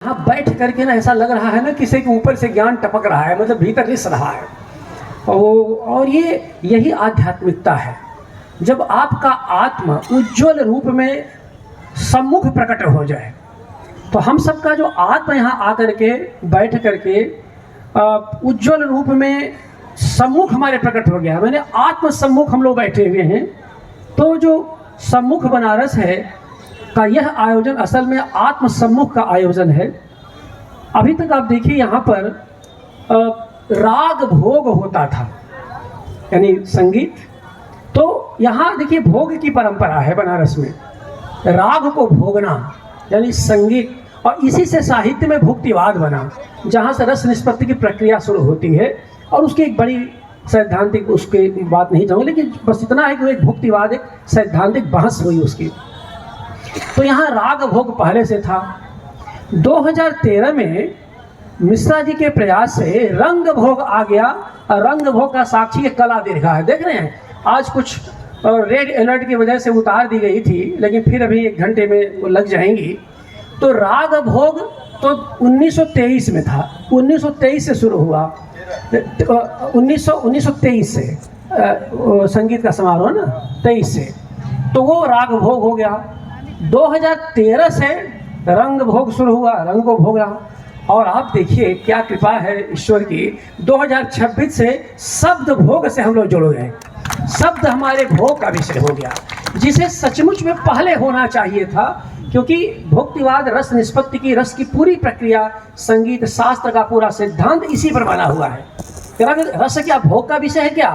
यहाँ बैठ करके ना ऐसा लग रहा है ना किसी के ऊपर से ज्ञान टपक रहा है, मतलब भीतर रिस रहा है। और यही आध्यात्मिकता है, जब आपका आत्मा उज्ज्वल रूप में सम्मुख प्रकट हो जाए। तो हम सबका जो आत्मा यहाँ आकर के बैठ करके उज्ज्वल रूप में सम्मुख हमारे प्रकट हो गया, मैंने आत्म सम्मुख हम लोग बैठे हुए हैं। तो जो सम्मुख बनारस है का यह आयोजन असल में आत्म सम्मुख का आयोजन है। अभी तक आप देखिए यहाँ पर राग भोग होता था, यानी संगीत। तो यहाँ देखिए भोग की परंपरा है बनारस में, राग को भोगना यानी संगीत, और इसी से साहित्य में भुक्तिवाद बना, जहाँ से रस निष्पत्ति की प्रक्रिया शुरू होती है। और उसकी एक बड़ी सैद्धांतिक उसके बात नहीं चाहूँगा, लेकिन बस इतना है कि एक भुक्तिवाद, एक सैद्धांतिक बहस हुई उसकी। तो यहाँ राग भोग पहले से था। 2013 में मिश्रा जी के प्रयास से रंग भोग आ गया। रंग भोग का साक्षी एक कला दीर्घा है, देख रहे हैं। आज कुछ रेड अलर्ट की वजह से उतार दी गई थी, लेकिन फिर अभी 1 घंटे में वो लग जाएंगी। तो राग भोग तो 1923 में था, 1923 से शुरू हुआ। 1923 से संगीत का समारोह ना, 23 से, तो वो राग भोग हो गया। 2013 से रंग भोग शुरू हुआ, रंग को भोग रहा। और आप देखिए क्या कृपा है ईश्वर की, 2026 से शब्द भोग से हम लोग जुड़ गए। शब्द हमारे भोग का विषय हो गया, जिसे सचमुच में पहले होना चाहिए था, क्योंकि भुक्तिवाद रस निष्पत्ति की, रस की पूरी प्रक्रिया, संगीत शास्त्र का पूरा सिद्धांत इसी पर बना हुआ है। रस क्या भोग का विषय है क्या?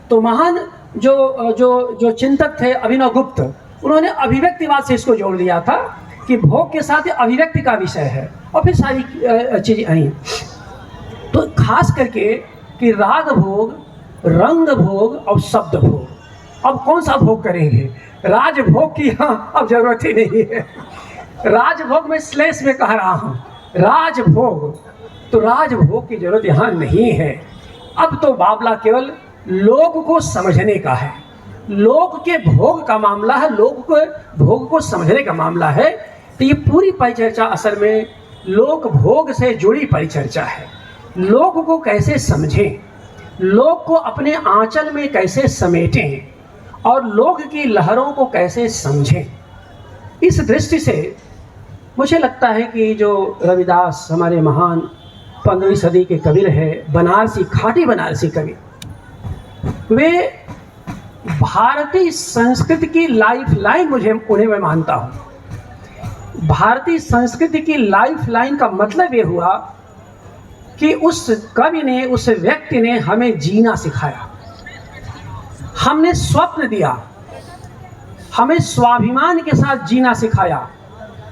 तो महान जो चिंतक थे अभिनव गुप्त, उन्होंने अभिव्यक्तिवाद से इसको जोड़ दिया था कि भोग के साथ अभिव्यक्ति का विषय है, और फिर सारी चीजें आई। तो खास करके कि राग भोग, रंग भोग और शब्द भोग, अब कौन सा भोग करेंगे? राजभोग की यहाँ अब जरूरत ही नहीं है। राजभोग में स्लेश में कह रहा हूँ, राजभोग, तो राजभोग की जरूरत यहाँ नहीं है। अब तो बाबला केवल लोग को समझने का है, लोग के भोग का मामला है, लोग को भोग को समझने का मामला है। तो ये पूरी परिचर्चा असल में लोक भोग से जुड़ी परिचर्चा है। लोग को कैसे समझें, लोग को अपने आंचल में कैसे समेटें, और लोग की लहरों को कैसे समझें। इस दृष्टि से मुझे लगता है कि जो रविदास हमारे महान 15वीं सदी के कवि रहे, बनारसी, खाटी बनारसी कवि, वे भारतीय संस्कृति की लाइफ लाइन, उन्हें मैं मानता हूँ। भारतीय संस्कृति की लाइफ लाइन का मतलब ये हुआ कि उस कवि ने, उस व्यक्ति ने हमें जीना सिखाया, हमने स्वप्न दिया, हमें स्वाभिमान के साथ जीना सिखाया,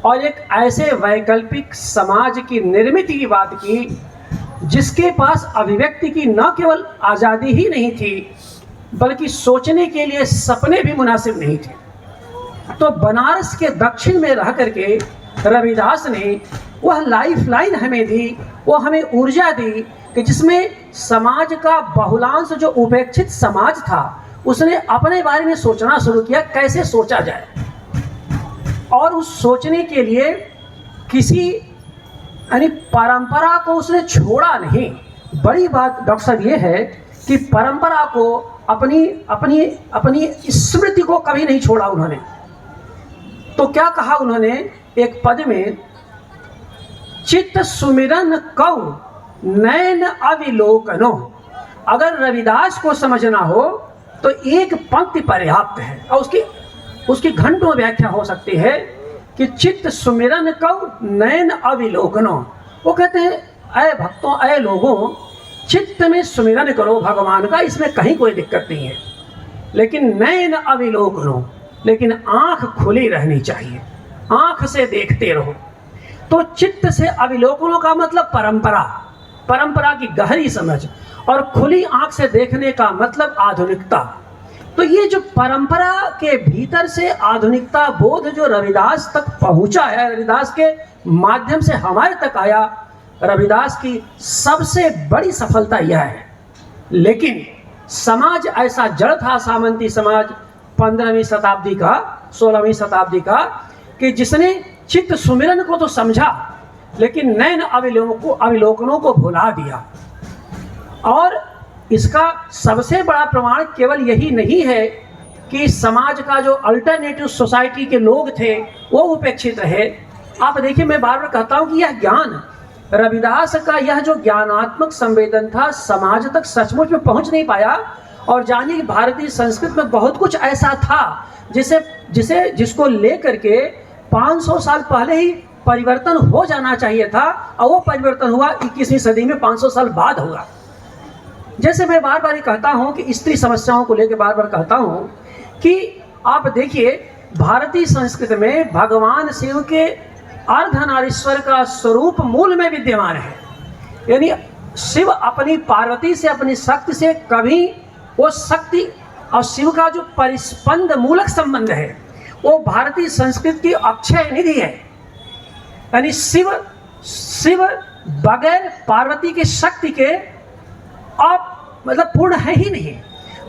और एक ऐसे वैकल्पिक समाज की निर्मित की बात की जिसके पास अभिव्यक्ति की न केवल आज़ादी ही नहीं थी, बल्कि सोचने के लिए सपने भी मुनासिब नहीं थे। तो बनारस के दक्षिण में रह करके रविदास ने वह लाइफ लाइन हमें दी, वो हमें ऊर्जा दी कि जिसमें समाज का बहुलांश जो उपेक्षित समाज था, उसने अपने बारे में सोचना शुरू किया, कैसे सोचा जाए। और उस सोचने के लिए किसी यानी परंपरा को उसने छोड़ा नहीं। बड़ी बात डॉक्टर साहब ये है कि परंपरा को, अपनी अपनी अपनी स्मृति को कभी नहीं छोड़ा उन्होंने। तो क्या कहा उन्होंने एक पद में, चित्त सुमिरन कौ नैन अविलोकनो। अगर रविदास को समझना हो तो एक पंक्ति पर्याप्त है, और उसकी घंटों व्याख्या हो सकती है कि चित्त सुमिरन कौ नैन अविलोकनो। वो कहते हैं, अय भक्तों, अय लोगों, चित्त में सुमिरन करो भगवान का, इसमें कहीं कोई दिक्कत नहीं है, लेकिन नैन अविलोकनो, लेकिन आंख खुली रहनी चाहिए, आंख से देखते रहो। तो चित्त से अविलोकनों का मतलब परंपरा की गहरी समझ, और खुली आंख से देखने का मतलब आधुनिकता। तो ये जो परंपरा के भीतर से आधुनिकता बोध जो रविदास तक पहुंचा है, रविदास के माध्यम से हमारे तक आया, रविदास की सबसे बड़ी सफलता यह है। लेकिन समाज ऐसा जड़ था, सामंती समाज 15वीं शताब्दी का, 16वीं शताब्दी का, कि जिसने चित्त सुमिरन को तो समझा, लेकिन नैन अवलोकनों को भुला दिया। और इसका सबसे बड़ा प्रमाण केवल यही नहीं है कि समाज का जो अल्टरनेटिव सोसाइटी के लोग थे वो उपेक्षित रहे। आप देखिए, मैं बार बार कहता हूं कि यह ज्ञान, रविदास का यह जो ज्ञानात्मक संवेदन था, समाज तक सचमुच में पहुंच नहीं पाया। और जानिए कि भारतीय संस्कृति में बहुत कुछ ऐसा था जिसको लेकर के 500 साल पहले ही परिवर्तन हो जाना चाहिए था, और वो परिवर्तन हुआ 21वीं सदी में 500 साल बाद हुआ। जैसे मैं बार बार कहता हूं कि स्त्री समस्याओं को लेकर बार बार कहता हूं कि आप देखिए, भारतीय संस्कृति में भगवान शिव के अर्धनारीश्वर का स्वरूप मूल में विद्यमान है। यानी शिव अपनी पार्वती से, अपनी शक्ति से, कभी वो शक्ति और शिव का जो परिस्पंद मूलक संबंध है वो भारतीय संस्कृति की अक्षय निधि है। यानी शिव बगैर पार्वती के शक्ति के आप मतलब पूर्ण है ही नहीं।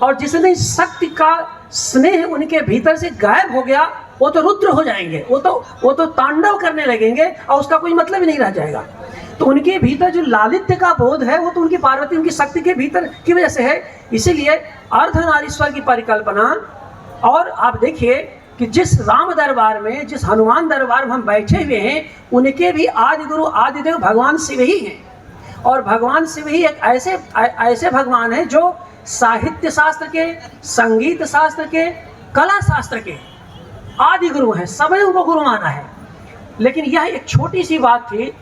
और जिसने शक्ति का स्नेह उनके भीतर से गायब हो गया, वो तो रुद्र हो जाएंगे, वो तो तांडव करने लगेंगे और उसका कोई मतलब ही नहीं रह जाएगा। तो उनके भीतर जो लालित्य का बोध है वो तो उनकी पार्वती, उनकी शक्ति के भीतर की वजह से है। इसीलिए अर्धनारीश्वर की परिकल्पना। और आप देखिए कि जिस राम दरबार में, जिस हनुमान दरबार में हम बैठे हुए हैं, उनके भी आदि गुरु आदिदेव भगवान शिव ही हैं। और भगवान शिव ही एक ऐसे भगवान हैं जो साहित्य शास्त्र के, संगीत शास्त्र के, कला शास्त्र के आदि गुरु हैं। सबने उनको गुरु माना है। लेकिन यह एक छोटी सी बात थी,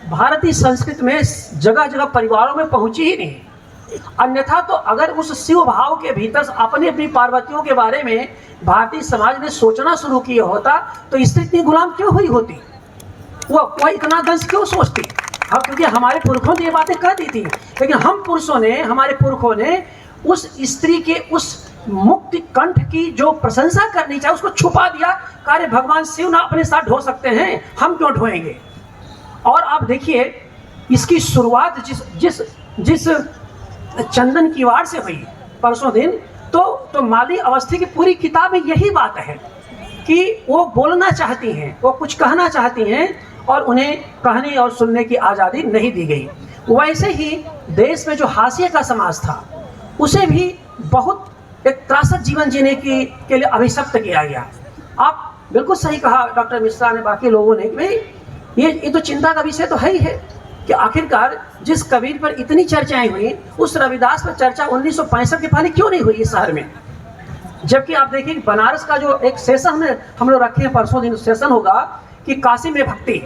भारतीय संस्कृति में जगह जगह परिवारों में पहुंची ही नहीं। अन्यथा तो अगर उस शिव भाव के भीतर अपनी अपनी पार्वतियों के बारे में भारतीय समाज ने सोचना शुरू किया होता तो स्त्री इतनी गुलाम क्यों हुई होती, वह इतना दंश क्यों सोचती। हाँ, क्योंकि हमारे पुरखों ने ये बातें कह दी थी, लेकिन हम पुरुषों ने, हमारे पुरखों ने उस स्त्री के उस मुक्ति कंठ की जो प्रशंसा करनी चाहिए उसको छुपा दिया। कार्य भगवान शिव ना अपने साथ ढो सकते हैं, हम क्यों ढोएंगे। और आप देखिए, इसकी शुरुआत जिस चंदन किवाड़ से हुई परसों दिन, तो माली अवस्थी की पूरी किताब में यही बात है कि वो बोलना चाहती हैं, वो कुछ कहना चाहती हैं और उन्हें कहने और सुनने की आज़ादी नहीं दी गई। वैसे ही देश में जो हाशिए का समाज था उसे भी बहुत एक त्रासद जीवन जीने के लिए अभिशप्त किया गया। आप बिल्कुल सही कहा डॉक्टर मिश्रा ने, बाकी लोगों ने, कि भाई ये तो चिंता का विषय तो है ही है कि आखिरकार जिस कबीर पर इतनी चर्चाएं हुई, उस रविदास पर चर्चा 1965 के पहले क्यों नहीं हुई इस शहर में। जबकि आप देखिए बनारस का जो एक सेशन हम लोग रखे हैं, परसों दिन सेशन होगा कि काशी में भक्ति।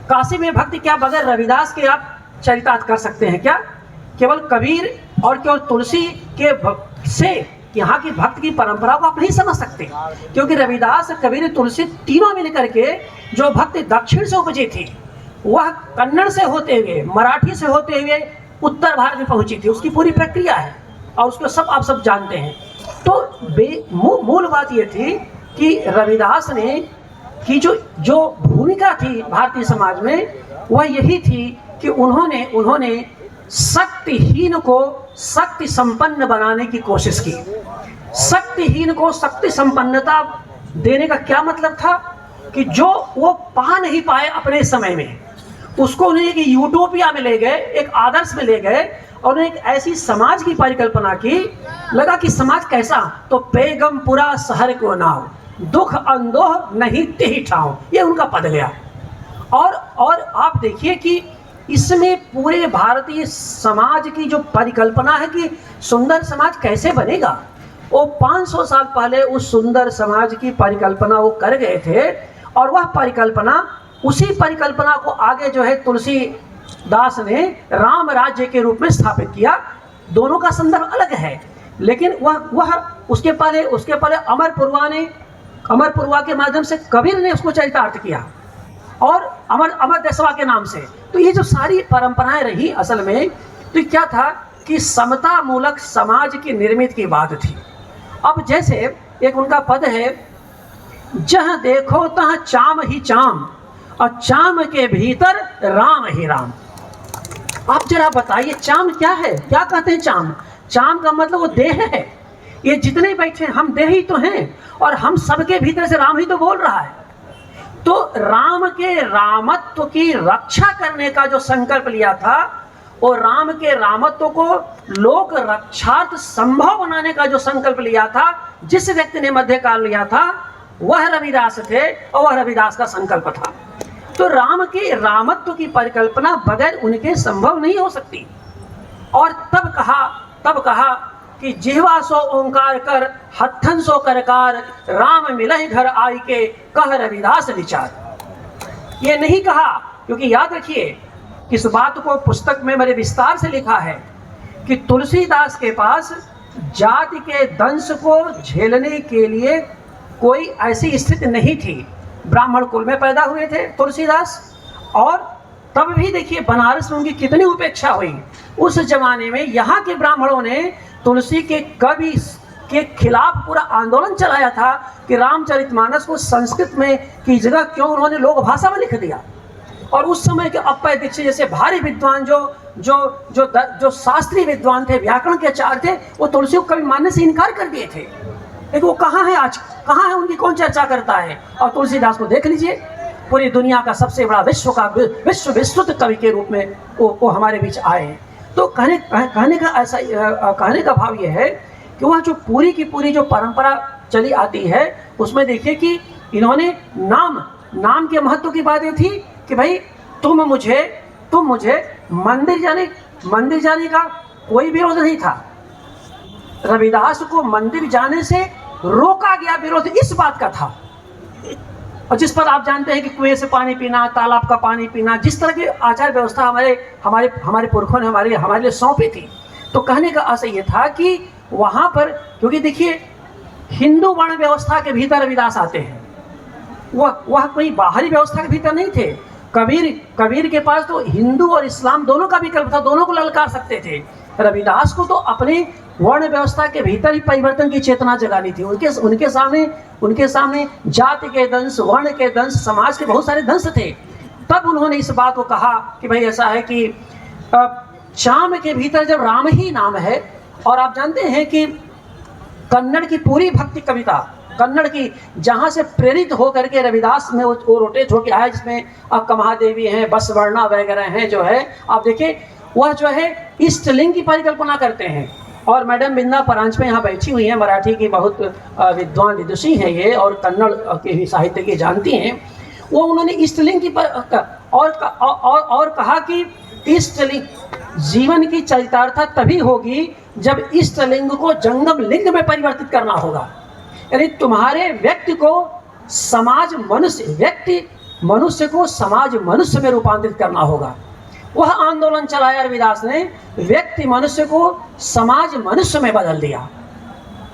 काशी में भक्ति क्या बगैर रविदास के आप चरितार्थ कर सकते हैं क्या? केवल कबीर और केवल तुलसी के से यहाँ की भक्त की परंपरा को आप नहीं समझ सकते, क्योंकि रविदास, कबीर, तुलसी तीनों मिलकर के जो भक्ति दक्षिण से उपजी थी वह कन्नड़ से होते हुए, मराठी से होते हुए उत्तर भारत में पहुंची थी। उसकी पूरी प्रक्रिया है और उसको आप सब जानते हैं। तो मूल बात ये थी कि रविदास ने की जो भूमिका थी भारतीय समाज में वह यही थी कि उन्होंने शक्तिहीन को शक्ति संपन्न बनाने की कोशिश की। शक्तिहीन को शक्ति संपन्नता देने का क्या मतलब था कि जो वो पा नहीं पाए अपने समय में, उसको उन्हें एक यूटोपिया में ले गए, एक आदर्श में ले गए और उन्हें एक ऐसी समाज की परिकल्पना की। लगा कि समाज कैसा, तो पैगमपुरा शहर को नाव, दुख अंदोह नहीं तेही ठाव, ये उनका पद गया। और आप देखिए कि इसमें पूरे भारतीय समाज की जो परिकल्पना है कि सुंदर समाज कैसे बनेगा, वो 500 साल पहले उस सुंदर समाज की परिकल्पना वो कर गए थे। और वह परिकल्पना, उसी परिकल्पना को आगे जो है तुलसीदास ने राम राज्य के रूप में स्थापित किया। दोनों का संदर्भ अलग है, लेकिन वह उसके पहले अमरपुरवा के माध्यम से कबीर ने उसको चरितार्थ किया और अमर देशवा के नाम से। तो ये जो सारी परंपराएं रही असल में, तो क्या था कि समता मूलक समाज की निर्मित की बात थी। अब जैसे एक उनका पद है, जहाँ देखो तहाँ चाम ही चाम और चाम के भीतर राम ही राम। आप जरा बताइए चाम क्या है, क्या कहते हैं चाम? चाम का मतलब वो देह है। ये जितने बैठे हम देह ही तो हैं और हम सबके भीतर से राम ही तो बोल रहा है। तो राम के रामत्व की रक्षा करने का जो संकल्प लिया था, और राम के रामत्व को लोक रक्षार्थ संभव बनाने का जो संकल्प लिया था, जिस व्यक्ति ने मध्यकाल लिया था, वह रविदास थे, और वह रविदास का संकल्प था। तो राम के रामत्व की परिकल्पना बगैर उनके संभव नहीं हो सकती। और तब कहा कि जिह्वा सो ओंकार कर, हथन सो करकार, राम मिलहि घर आई के, कह रविदास विचार। ये नहीं कहा, क्योंकि याद रखिए इस बात को पुस्तक में मैंने विस्तार से लिखा है कि तुलसीदास के पास जाति के दंश को झेलने के लिए कोई ऐसी स्थिति नहीं थी। ब्राह्मण कुल में पैदा हुए थे तुलसीदास, और तब भी देखिए बनारस में उनकी कितनी उपेक्षा हुई। उस जमाने में यहाँ के ब्राह्मणों ने तुलसी के कवि के खिलाफ पूरा आंदोलन चलाया था कि रामचरितमानस को संस्कृत में की जगह क्यों उन्होंने लोक भाषा में लिख दिया। और उस समय के अप्पय दीक्षित जैसे भारी विद्वान जो शास्त्रीय विद्वान थे, व्याकरण के आचार्य थे, वो तुलसी को कवि मानने से इनकार कर दिए थे। लेकिन वो कहाँ है आज, कहाँ है, उनकी कौन चर्चा करता है। और तुलसीदास को देख लीजिए, पूरी दुनिया का सबसे बड़ा विश्व विस्तृत कवि के रूप में वो हमारे बीच आए हैं। तो कहने का भाव ये है कि वह जो पूरी की पूरी जो परंपरा चली आती है, उसमें देखिए कि इन्होंने नाम के महत्व की बात ये थी कि भाई तुम मुझे मंदिर जाने का कोई विरोध नहीं था। रविदास को मंदिर जाने से रोका गया, विरोध इस बात का था। और जिस पर आप जानते हैं कि कुएं से पानी पीना, तालाब का पानी पीना, जिस तरह की आचार व्यवस्था हमारे पुरखों ने हमारे लिए सौंपी थी। तो कहने का आशय ये था कि वहाँ पर, क्योंकि देखिए हिंदू वर्ण व्यवस्था के भीतर रविदास आते हैं, वह कोई बाहरी व्यवस्था के भीतर नहीं थे। कबीर के पास तो हिंदू और इस्लाम दोनों का विकल्प था, दोनों को ललकार सकते थे। रविदास को तो अपने वर्ण व्यवस्था के भीतर ही परिवर्तन की चेतना जगानी थी। उनके सामने जाति के दंश, वर्ण के दंश, समाज के बहुत सारे दंश थे। तब उन्होंने इस बात को कहा कि भाई ऐसा है कि श्याम के भीतर जब राम ही नाम है, और आप जानते हैं कि कन्नड़ की पूरी भक्ति कविता, कन्नड़ की जहाँ से प्रेरित होकर के रविदास में वो रोटेट होकर आया, जिसमें कमहादेवी हैं, बसवर्णा वगैरह हैं, जो है आप देखिए वह जो है इष्टलिंग की परिकल्पना करते हैं। और मैडम बिंदा परांजपे यहाँ बैठी हुई हैं, मराठी की बहुत विद्वान विदुषी हैं ये, और कन्नड़ के भी साहित्य की जानती हैं। वो उन्होंने इष्टलिंग की और कहा कि इष्टलिंग जीवन की चरितार्था तभी होगी जब इष्टलिंग को जंगम लिंग में परिवर्तित करना होगा। यानी तुम्हारे व्यक्ति को मनुष्य को समाज मनुष्य में रूपांतरित करना होगा। वह आंदोलन चलाया रविदास ने, व्यक्ति मनुष्य को समाज मनुष्य में बदल दिया।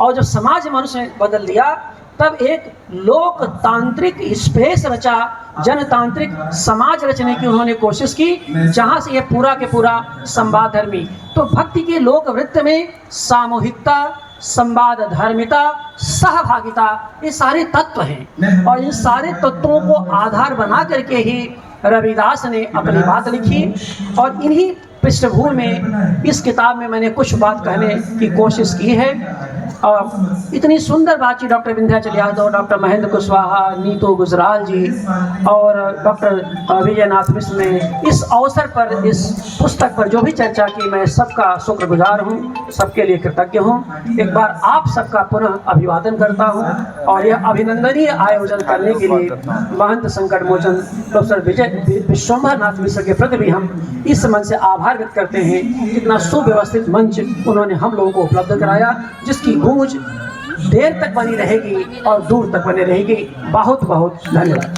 और जब समाज मनुष्य में बदल दिया, तब एक लोकतांत्रिक स्पेस रचा, जनतांत्रिक समाज रचने की उन्होंने कोशिश की, जहां से ये पूरा के पूरा संवाद धर्मी। तो भक्ति के लोक वृत्त में सामूहिकता, संवाद धर्मिता, सहभागिता, ये सारे तत्व हैं। और इन सारे तत्वों को आधार बना करके ही रविदास ने अपनी बात लिखी। और इन्हीं पृष्ठभूमि में इस किताब में मैंने कुछ बात कहने की कोशिश की है। इतनी सुंदर बातचीत डॉक्टर विंध्याचल यादव, डॉक्टर महेंद्र कुशवाहा, नीतू गुजराल जी और डॉक्टर विजयनाथ मिश्र ने इस अवसर पर, इस पुस्तक पर जो भी चर्चा की, मैं सबका शुक्रगुजार हूँ, सबके लिए कृतज्ञ हूँ। एक बार आप सबका पुनः अभिवादन करता हूँ। और यह अभिनंदनीय आयोजन करने के लिए महंत संकट मोचन प्रोफेसर विश्वम्भर नाथ मिश्र के प्रति भी हम इस मन से आभार व्यक्त करते हैं। इतना सुव्यवस्थित मंच उन्होंने हम लोगों को उपलब्ध कराया, जिसकी गूंज देर तक बनी रहेगी और दूर तक बनी रहेगी। बहुत बहुत धन्यवाद।